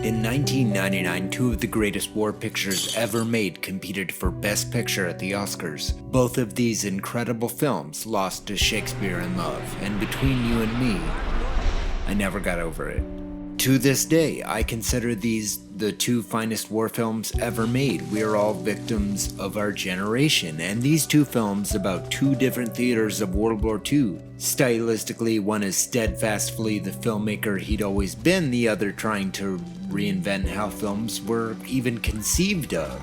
In 1999, two of the greatest war pictures ever made competed for Best Picture at the Oscars. Both of these incredible films lost to Shakespeare in Love, and between you and me, I never got over it. To this day, I consider these the two finest war films ever made. We are all victims of our generation, and these two films about two different theaters of World War II. Stylistically, one is steadfastly the filmmaker he'd always been, the other trying to reinvent how films were even conceived of.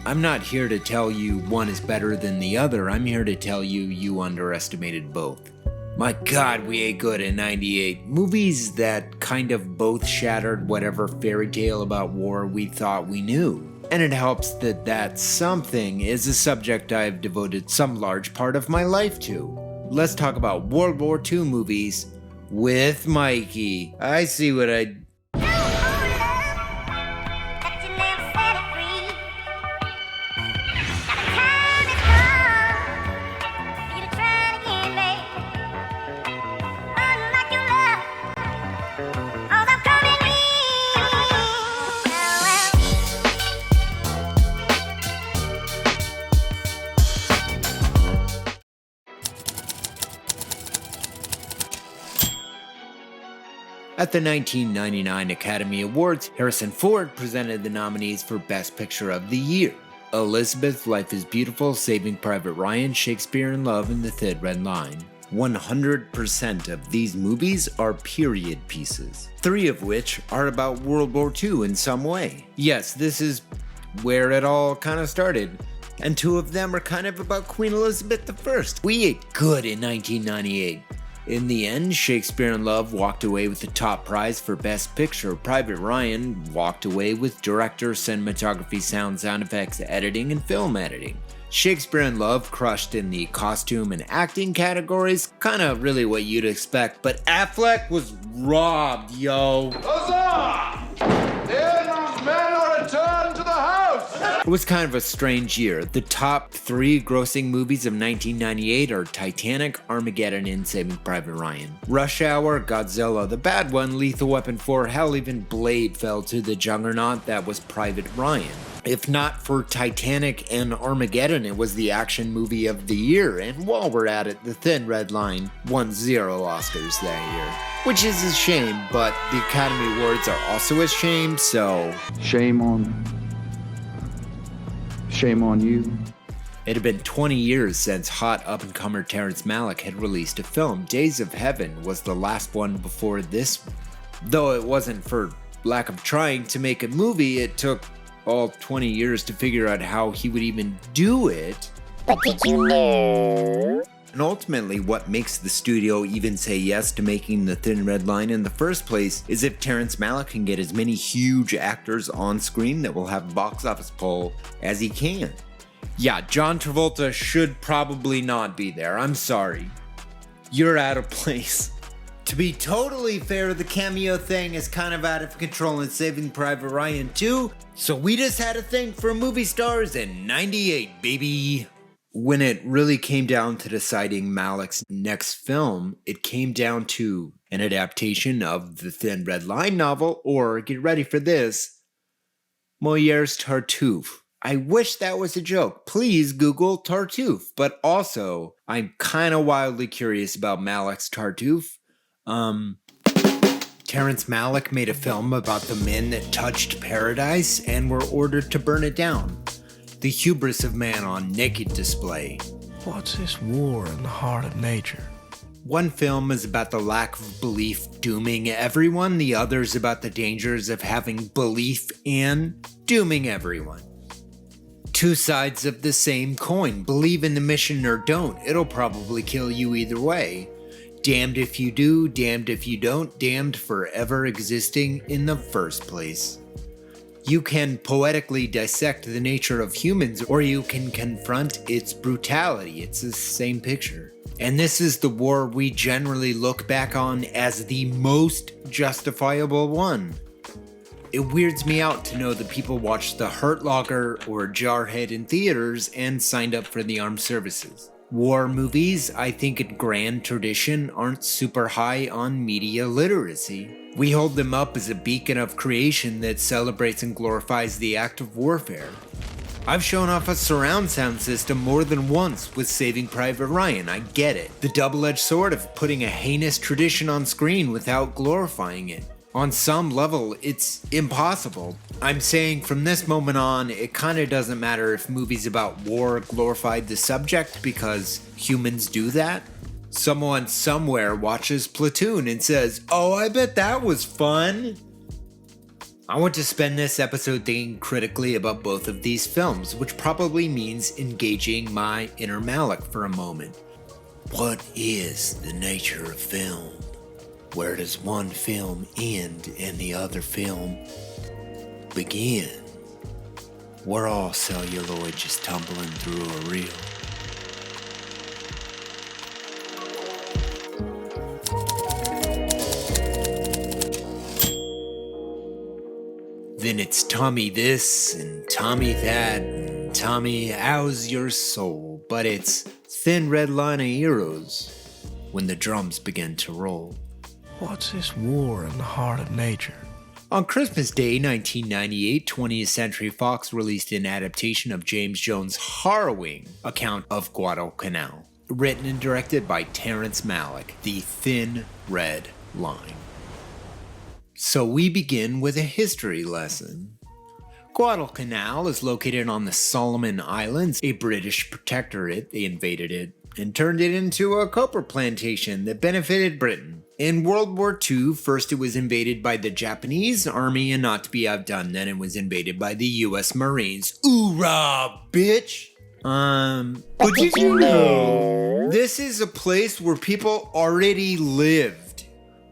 I'm not here to tell you one is better than the other, I'm here to tell you you underestimated both. My God, we ate good in 98. Movies that kind of both shattered whatever fairy tale about war we thought we knew. And it helps that that something is a subject I've devoted some large part of my life to. Let's talk about World War II movies with Mikey. I see what I... At the 1999 Academy Awards, Harrison Ford presented the nominees for Best Picture of the Year: Elizabeth, Life is Beautiful, Saving Private Ryan, Shakespeare in Love, and The Thin Red Line. 100% of these movies are period pieces, 3 of which are about World War II in some way. Yes, this is where it all kind of started, and 2 of them are kind of about Queen Elizabeth I. We ate good in 1998. In the end, Shakespeare in Love walked away with the top prize for Best Picture. Private Ryan walked away with director, cinematography, sound effects, editing, and film editing. Shakespeare in Love crushed in the costume and acting categories, kinda really what you'd expect, but Affleck was robbed, yo. Huzzah! The enemy's men are returned to the house! It was kind of a strange year. The top 3 grossing movies of 1998 are Titanic, Armageddon, and Saving Private Ryan. Rush Hour, Godzilla the Bad One, Lethal Weapon 4, hell, even Blade fell to the juggernaut that was Private Ryan. If not for Titanic and Armageddon, it was the action movie of the year, and while we're at it, The Thin Red Line won 0 Oscars that year. Which is a shame, but the Academy Awards are also a shame, so... Shame on you. It had been 20 years since hot up-and-comer Terrence Malick had released a film. Days of Heaven was the last one before this. Though it wasn't for lack of trying to make a movie, it took all 20 years to figure out how he would even do it. But did you know? And ultimately, what makes the studio even say yes to making The Thin Red Line in the first place is if Terrence Malick can get as many huge actors on screen that will have box office pull as he can. Yeah, John Travolta should probably not be there. I'm sorry. You're out of place. To be totally fair, the cameo thing is kind of out of control in Saving Private Ryan too, so we just had a thing for movie stars in 98, baby. When it really came down to deciding Malick's next film, it came down to an adaptation of the Thin Red Line novel, or, get ready for this, Molière's Tartuffe. I wish that was a joke. Please Google Tartuffe. But also, I'm kind of wildly curious about Malick's Tartuffe. Terrence Malick made a film about the men that touched paradise and were ordered to burn it down. The hubris of man on naked display. What's this war in the heart of nature? One film is about the lack of belief dooming everyone, the other is about the dangers of having belief and dooming everyone. 2 sides of the same coin. Believe in the mission or don't, it'll probably kill you either way. Damned if you do, damned if you don't, damned for ever existing in the first place. You can poetically dissect the nature of humans, or you can confront its brutality. It's the same picture. And this is the war we generally look back on as the most justifiable one. It weirds me out to know that people watched The Hurt Locker or Jarhead in theaters and signed up for the armed services. War movies, I think in grand tradition, aren't super high on media literacy. We hold them up as a beacon of creation that celebrates and glorifies the act of warfare. I've shown off a surround sound system more than once with Saving Private Ryan, I get it. The double-edged sword of putting a heinous tradition on screen without glorifying it. On some level, it's impossible. I'm saying from this moment on, it kinda doesn't matter if movies about war glorified the subject because humans do that. Someone somewhere watches Platoon and says, "Oh, I bet that was fun." I want to spend this episode thinking critically about both of these films, which probably means engaging my inner Malik for a moment. What is the nature of film? Where does one film end and the other film begin? We're all celluloid just tumbling through a reel. Then it's Tommy this and Tommy that and Tommy how's your soul, but it's Thin Red Line of Heroes when the drums begin to roll. What's this war in the heart of nature? On Christmas Day 1998, 20th Century Fox released an adaptation of James Jones' harrowing account of Guadalcanal, written and directed by Terrence Malick, The Thin Red Line. So we begin with a history lesson. Guadalcanal is located on the Solomon Islands, a British protectorate. They invaded it and turned it into a copra plantation that benefited Britain. In World War II, first it was invaded by the Japanese army, and not to be outdone, then it was invaded by the US Marines. Oorah, bitch! But did you know this is a place where people already lived?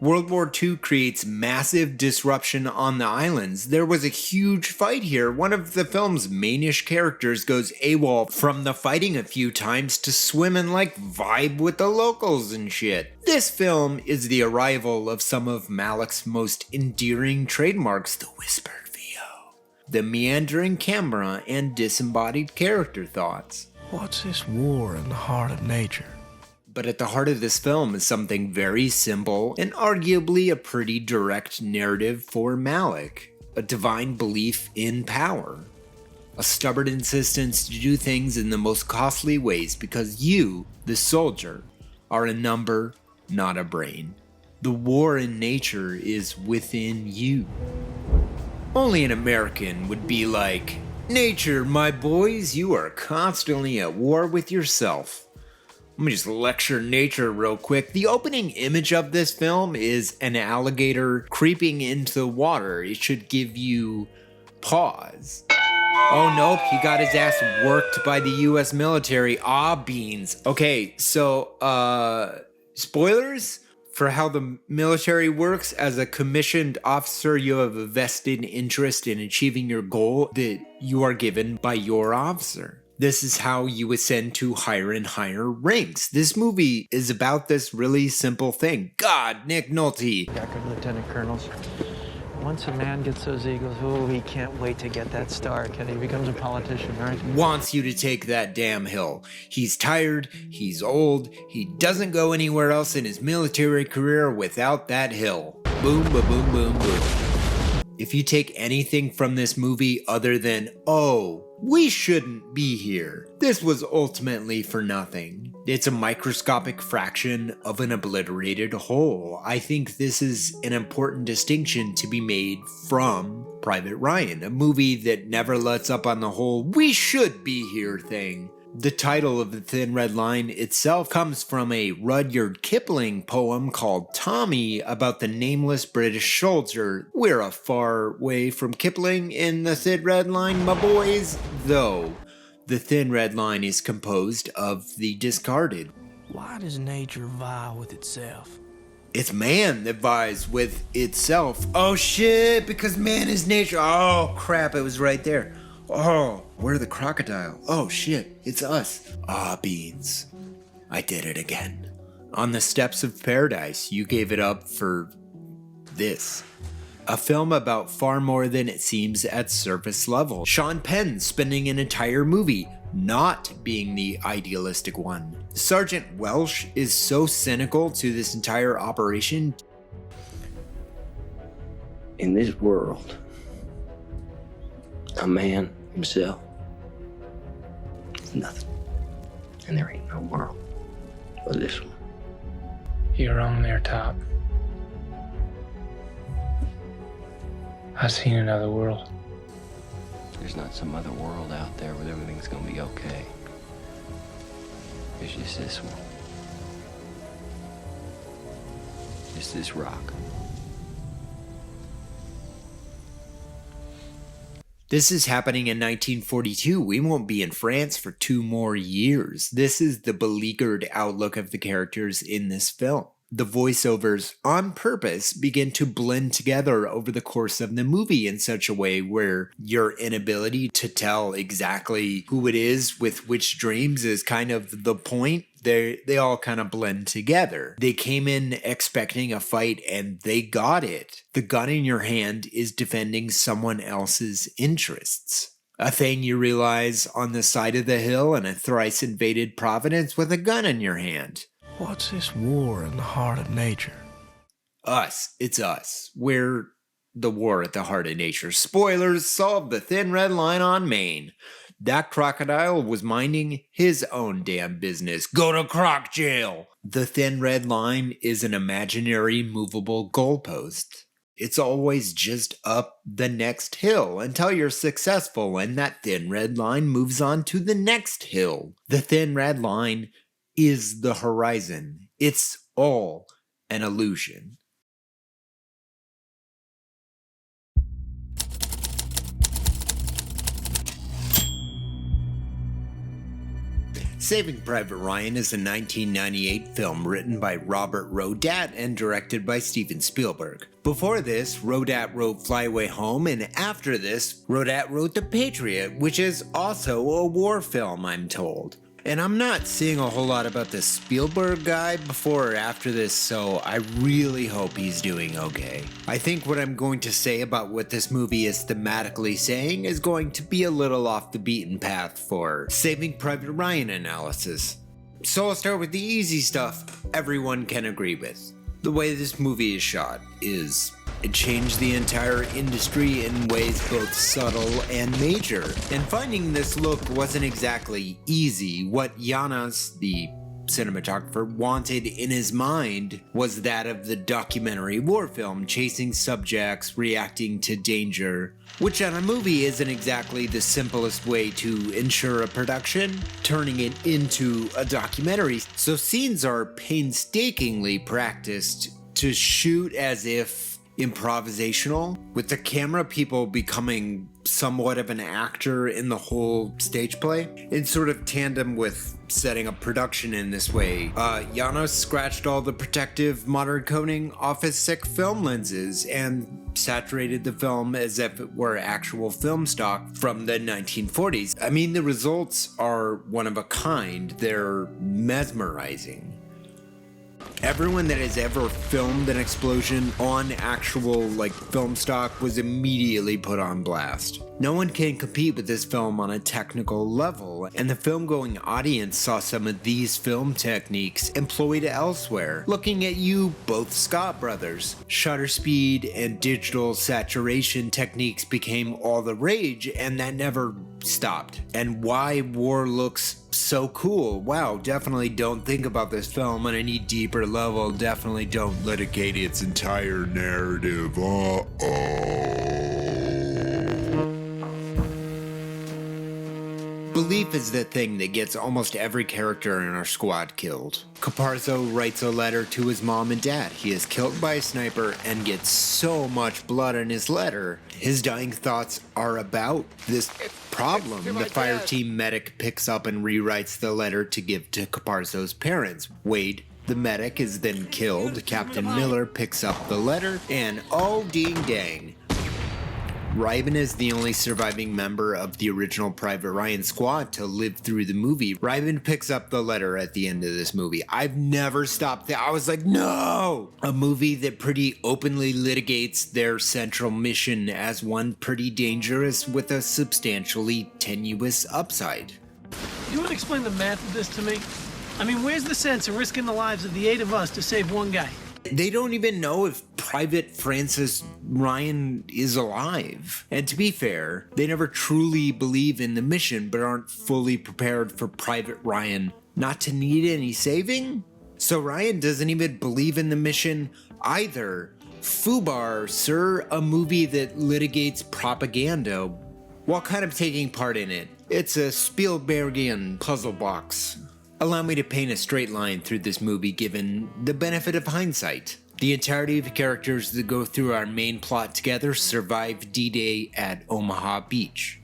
World War II creates massive disruption on the islands. There was a huge fight here. One of the film's mainish characters goes AWOL from the fighting a few times to swim and vibe with the locals and shit. This film is the arrival of some of Malick's most endearing trademarks, the whispered VO, the meandering camera, and disembodied character thoughts. What's this war in the heart of nature? But at the heart of this film is something very simple and arguably a pretty direct narrative for Malick. A divine belief in power. A stubborn insistence to do things in the most costly ways because you, the soldier, are a number, not a brain. The war in nature is within you. Only an American would be like, "Nature, my boys, you are constantly at war with yourself." Let me just lecture nature real quick. The opening image of this film is an alligator creeping into the water. It should give you pause. Oh nope, he got his ass worked by the US military. Ah, beans. Okay, so, spoilers for how the military works. As a commissioned officer, you have a vested interest in achieving your goal that you are given by your officer. This is how you ascend to higher and higher ranks. This movie is about this really simple thing. God, Nick Nolte. Back of Lieutenant Colonels. Once a man gets those eagles, oh, he can't wait to get that star, and he becomes a politician, right? Wants you to take that damn hill. He's tired, he's old, he doesn't go anywhere else in his military career without that hill. Boom, ba boom, boom, boom. If you take anything from this movie other than, oh, we shouldn't be here, this was ultimately for nothing. It's a microscopic fraction of an obliterated whole. I think this is an important distinction to be made from Private Ryan, a movie that never lets up on the whole "we should be here" thing. The title of The Thin Red Line itself comes from a Rudyard Kipling poem called Tommy about the nameless British soldier. We're a far way from Kipling in The Thin Red Line, my boys, though. The Thin Red Line is composed of the discarded. Why does nature vie with itself? It's man that vies with itself. Oh shit, because man is nature. Oh crap, it was right there. Oh, where's the crocodile? Oh shit, it's us. Ah, beans. I did it again. On the steps of paradise, you gave it up for this. A film about far more than it seems at surface level. Sean Penn spending an entire movie not being the idealistic one. Sergeant Welsh is so cynical to this entire operation. In this world, a man himself is nothing. And there ain't no world but this one. You're wrong there, Top. I've seen another world. There's not some other world out there where everything's gonna be okay. It's just this one. Just this rock. This is happening in 1942. We won't be in France for 2 more years. This is the beleaguered outlook of the characters in this film. The voiceovers, on purpose, begin to blend together over the course of the movie in such a way where your inability to tell exactly who it is with which dreams is kind of the point. They all kind of blend together. They came in expecting a fight and they got it. The gun in your hand is defending someone else's interests. A thing you realize on the side of the hill in a thrice invaded Providence with a gun in your hand. What's this war in the heart of nature? Us. It's us. We're the war at the heart of nature. Spoilers, solve the thin red line on Maine. That crocodile was minding his own damn business. Go to croc jail! The thin red line is an imaginary movable goalpost. It's always just up the next hill until you're successful and that thin red line moves on to the next hill. The thin red line is the horizon. It's all an illusion. Saving Private Ryan is a 1998 film written by Robert Rodat and directed by Steven Spielberg. Before this, Rodat wrote Fly Away Home, and after this, Rodat wrote The Patriot, which is also a war film, I'm told. And I'm not seeing a whole lot about this Spielberg guy before or after this, so I really hope he's doing okay. I think what I'm going to say about what this movie is thematically saying is going to be a little off the beaten path for Saving Private Ryan analysis. So I'll start with the easy stuff everyone can agree with. The way this movie is shot is... it changed the entire industry in ways both subtle and major. And finding this look wasn't exactly easy. What Janos, the cinematographer, wanted in his mind was that of the documentary war film, chasing subjects, reacting to danger, which on a movie isn't exactly the simplest way to ensure a production, turning it into a documentary. So scenes are painstakingly practiced to shoot as if improvisational, with the camera people becoming somewhat of an actor in the whole stage play, in sort of tandem with setting up production in this way. Janos scratched all the protective modern coating off his sick film lenses and saturated the film as if it were actual film stock from the 1940s. I mean, the results are one of a kind. They're mesmerizing. Everyone that has ever filmed an explosion on actual, film stock was immediately put on blast. No one can compete with this film on a technical level, and the film-going audience saw some of these film techniques employed elsewhere. Looking at you, both Scott brothers. Shutter speed and digital saturation techniques became all the rage, and that never stopped. And why war looks so cool. Wow, definitely don't think about this film on any deeper level. Definitely don't litigate its entire narrative. Belief is the thing that gets almost every character in our squad killed. Caparzo writes a letter to his mom and dad. He is killed by a sniper and gets so much blood on his letter. His dying thoughts are about this problem. The fire team medic picks up and rewrites the letter to give to Caparzo's parents. Wade, the medic, is then killed. Captain Miller picks up the letter, and oh ding dang, Reiben is the only surviving member of the original Private Ryan squad to live through the movie. Reiben picks up the letter at the end of this movie. I've never stopped there. I was like, no! A movie that pretty openly litigates their central mission as one pretty dangerous with a substantially tenuous upside. You want to explain the math of this to me? I mean, where's the sense of risking the lives of the 8 of us to save one guy? They don't even know if Private Francis Ryan is alive. And to be fair, they never truly believe in the mission but aren't fully prepared for Private Ryan not to need any saving? So Ryan doesn't even believe in the mission either. Fubar, sir, a movie that litigates propaganda while kind of taking part in it. It's a Spielbergian puzzle box. Allow me to paint a straight line through this movie given the benefit of hindsight. The entirety of the characters that go through our main plot together survive D-Day at Omaha Beach.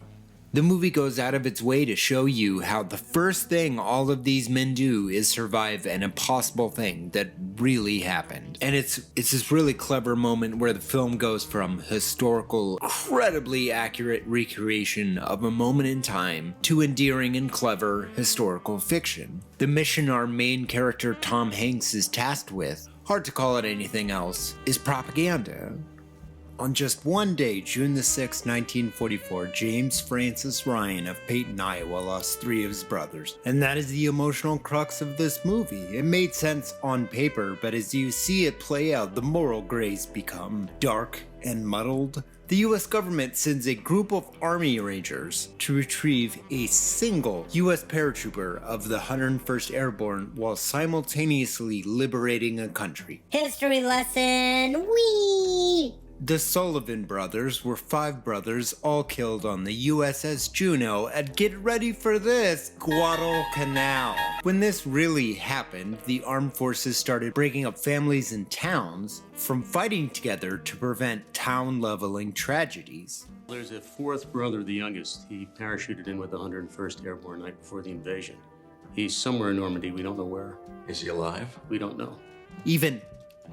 The movie goes out of its way to show you how the first thing all of these men do is survive an impossible thing that really happened. And it's this really clever moment where the film goes from historical, incredibly accurate recreation of a moment in time to endearing and clever historical fiction. The mission our main character Tom Hanks is tasked with, hard to call it anything else, is propaganda. On just one day, June the 6th, 1944, James Francis Ryan of Peyton, Iowa lost 3 of his brothers. And that is the emotional crux of this movie. It made sense on paper, but as you see it play out, the moral grays become dark and muddled. The US government sends a group of Army Rangers to retrieve a single US paratrooper of the 101st Airborne while simultaneously liberating a country. History lesson, wee! The Sullivan brothers were 5 brothers all killed on the USS Juno at, get ready for this, Guadalcanal. When this really happened, the armed forces started breaking up families and towns from fighting together to prevent town-leveling tragedies. There's a 4th brother, the youngest. He parachuted in with the 101st Airborne night before the invasion. He's somewhere in Normandy, we don't know where. Is he alive? We don't know. Even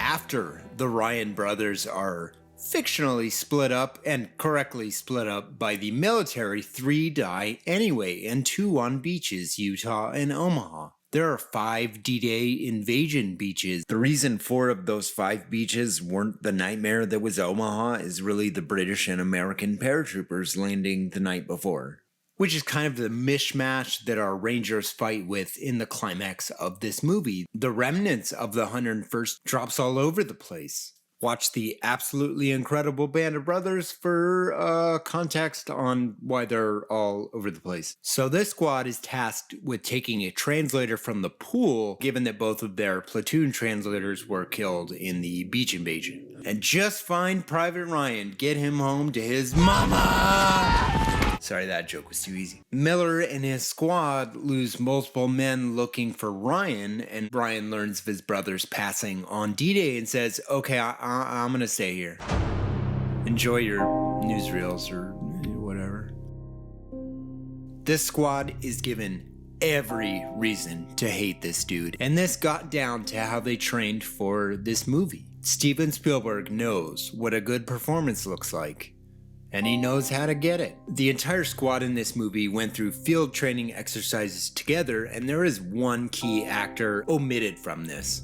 after the Ryan brothers are fictionally split up and correctly split up by the military, 3 die anyway, and 2 on beaches, Utah and Omaha. There are 5 D-Day invasion beaches. The reason 4 of those 5 beaches weren't the nightmare that was Omaha is really the British and American paratroopers landing the night before, which is kind of the mishmash that our Rangers fight with in the climax of this movie. The remnants of the 101st drops all over the place. Watch the absolutely incredible Band of Brothers for context on why they're all over the place. So this squad is tasked with taking a translator from the pool, given that both of their platoon translators were killed in the beach invasion. And just find Private Ryan, get him home to his mama! Sorry, that joke was too easy. Miller and his squad lose multiple men looking for Ryan, and Ryan learns of his brother's passing on D-Day and says, okay, I'm gonna stay here. Enjoy your newsreels or whatever. This squad is given every reason to hate this dude, and this got down to how they trained for this movie. Steven Spielberg knows what a good performance looks like, and he knows how to get it. The entire squad in this movie went through field training exercises together, and there is one key actor omitted from this: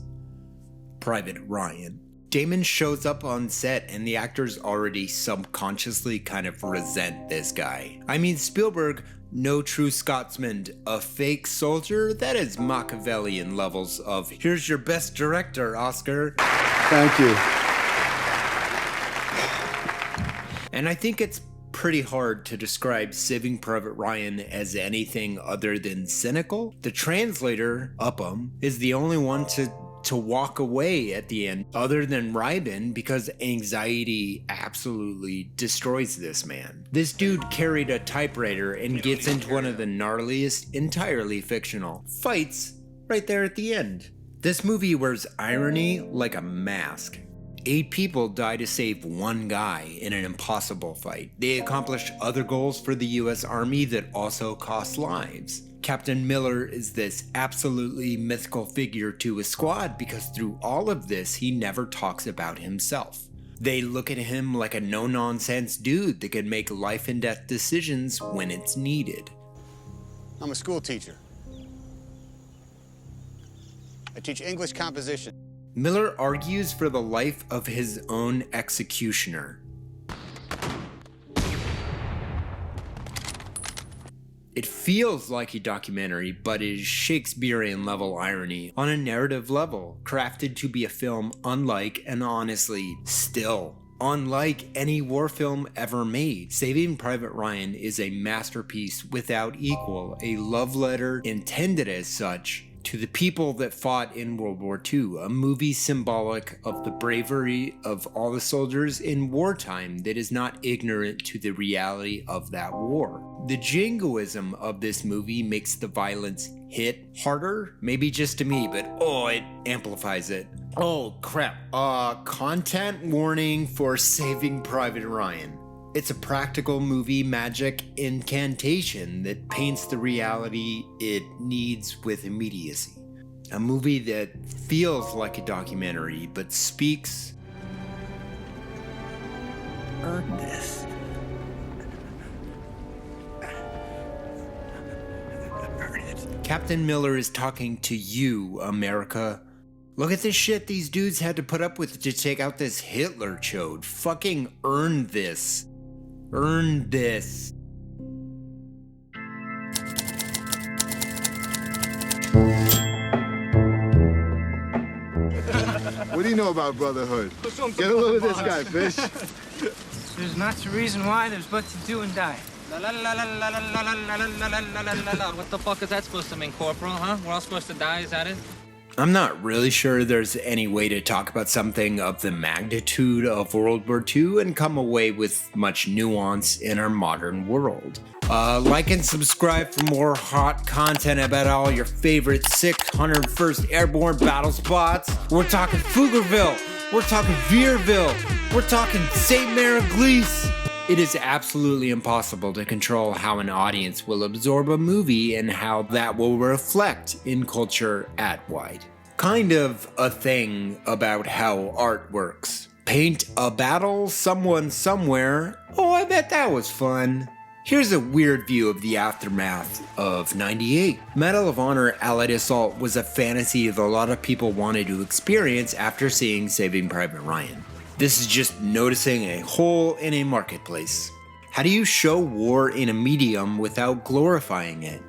Private Ryan. Damon shows up on set and the actors already subconsciously kind of resent this guy. I mean, Spielberg, no true Scotsman, a fake soldier? That is Machiavellian levels of, here's your best director, Oscar. Thank you. And I think it's pretty hard to describe Saving Private Ryan as anything other than cynical. The translator, Upham, is the only one to walk away at the end, other than Ryben, because anxiety absolutely destroys this man. This dude carried a typewriter and gets into one of the gnarliest, entirely fictional fights right there at the end. This movie wears irony like a mask. 8 people die to save 1 guy in an impossible fight. They accomplish other goals for the US Army that also cost lives. Captain Miller is this absolutely mythical figure to his squad because through all of this, he never talks about himself. They look at him like a no-nonsense dude that can make life and death decisions when it's needed. I'm a school teacher. I teach English composition. Miller argues for the life of his own executioner. It feels like a documentary, but is Shakespearean level irony on a narrative level, crafted to be a film unlike and honestly still unlike any war film ever made. Saving Private Ryan is a masterpiece without equal, a love letter intended as such to the people that fought in World War II, a movie symbolic of the bravery of all the soldiers in wartime that is not ignorant to the reality of that war. The jingoism of this movie makes the violence hit harder, maybe just to me, but it amplifies it. Oh crap, content warning for Saving Private Ryan. It's a practical movie magic incantation that paints the reality it needs with immediacy. A movie that feels like a documentary, but speaks. Earn this. Earn it. Captain Miller is talking to you, America. Look at the shit these dudes had to put up with to take out this Hitler chode. Fucking earn this. Earn this. What do you know about brotherhood? Get a load of this guy, fish. There's not a reason why, there's but to do and die. What the fuck is that supposed to mean, Corporal, huh? We're all supposed to die, is that it? I'm not really sure there's any way to talk about something of the magnitude of World War II and come away with much nuance in our modern world. Like and subscribe for more hot content about all your favorite 601st Airborne battle spots. We're talking Pflugerville, we're talking Vierville, we're talking St. Mary Glees. It is absolutely impossible to control how an audience will absorb a movie and how that will reflect in culture at wide. Kind of a thing about how art works. Paint a battle, someone somewhere. Oh, I bet that was fun. Here's a weird view of the aftermath of '98. Medal of Honor Allied Assault was a fantasy that a lot of people wanted to experience after seeing Saving Private Ryan. This is just noticing a hole in a marketplace. How do you show war in a medium without glorifying it?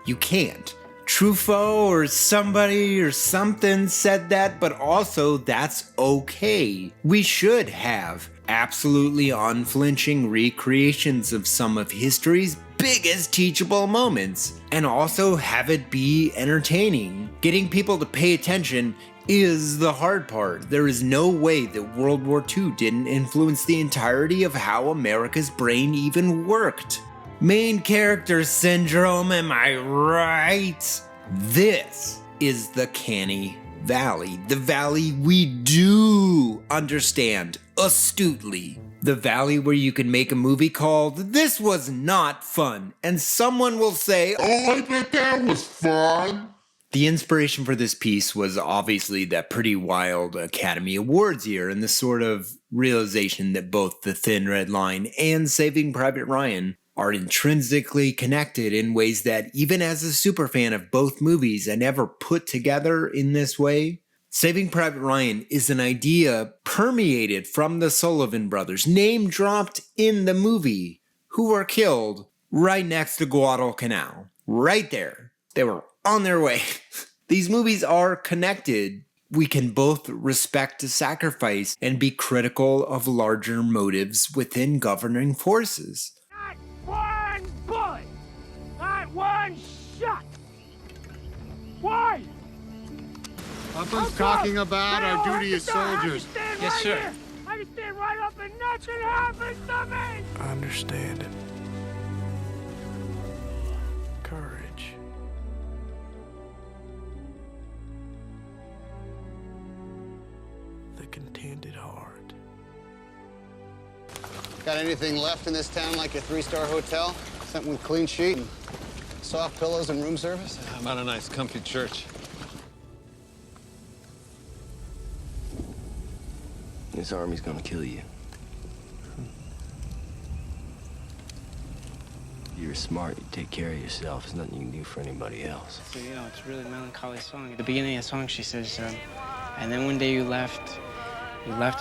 You can't. Truffaut or somebody or something said that, but also that's okay. We should have absolutely unflinching recreations of some of history's biggest teachable moments, and also have it be entertaining. Getting people to pay attention is the hard part. There is no way that World War II didn't influence the entirety of how America's brain even worked. Main character syndrome, am I right? This is the Canny Valley. The valley we do understand astutely. The valley where you can make a movie called "This Was Not Fun," and someone will say, "Oh, I bet that was fun." The inspiration for this piece was obviously that pretty wild Academy Awards year and the sort of realization that both The Thin Red Line and Saving Private Ryan are intrinsically connected in ways that, even as a superfan of both movies, I never put together in this way. Saving Private Ryan is an idea permeated from the Sullivan brothers, name dropped in the movie, who were killed right next to Guadalcanal. Right there. They were on their way. These movies are connected. We can both respect the sacrifice and be critical of larger motives within governing forces. Not one bullet! Not one shot! Why? Nothing's talking about our duty as soldiers. Yes, sir. I can stand right up and nothing happens to me! I understand it. Courage. The contented heart. Got anything left in this town like a 3-star hotel? Something with clean sheet and soft pillows and room service? How about a nice comfy church? This army's gonna kill you. You're smart, you take care of yourself. There's nothing you can do for anybody else. So, it's a really melancholy song. At the beginning of the song, she says, and then one day you left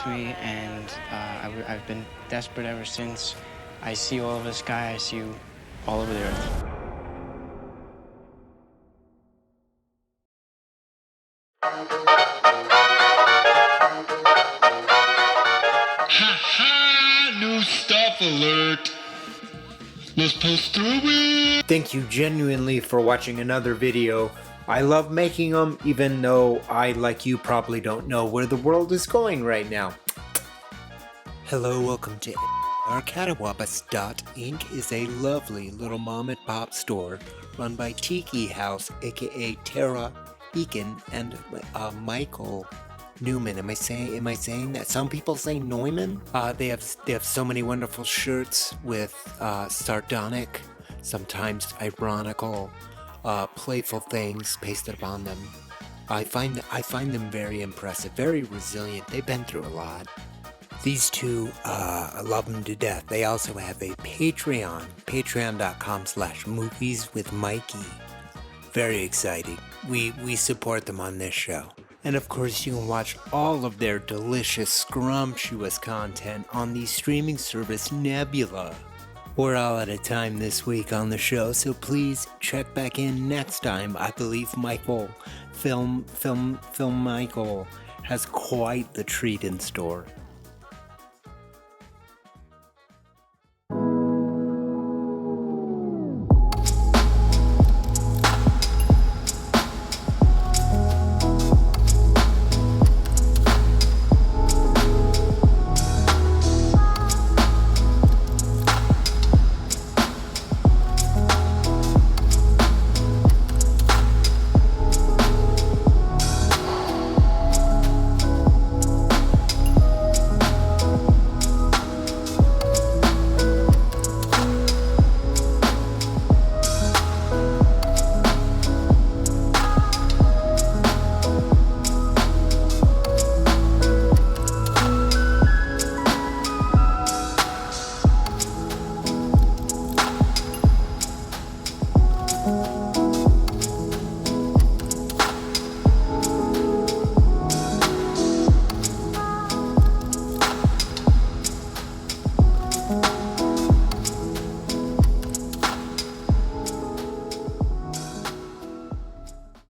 me, and I've been desperate ever since. I see all over the sky, I see you all over the earth. Ha! New stuff alert! Let's post through it! Thank you genuinely for watching another video. I love making them, even though I, like you, probably don't know where the world is going right now. Hello, welcome to Arcadawabas.Inc. is a lovely little mom and pop store run by Tiki House, aka Tara Eakin and Michael Newman. Am I saying that? Some people say Neumann. They have so many wonderful shirts with sardonic, sometimes ironical, playful things pasted upon them. I find them very impressive, very resilient. They've been through a lot. These two, I love them to death. They also have a Patreon, patreon.com/movieswithmikey. Very exciting. We support them on this show. And of course, you can watch all of their delicious, scrumptious content on the streaming service Nebula. We're all out of time this week on the show, so please check back in next time. I believe Michael, Film Michael, has quite the treat in store.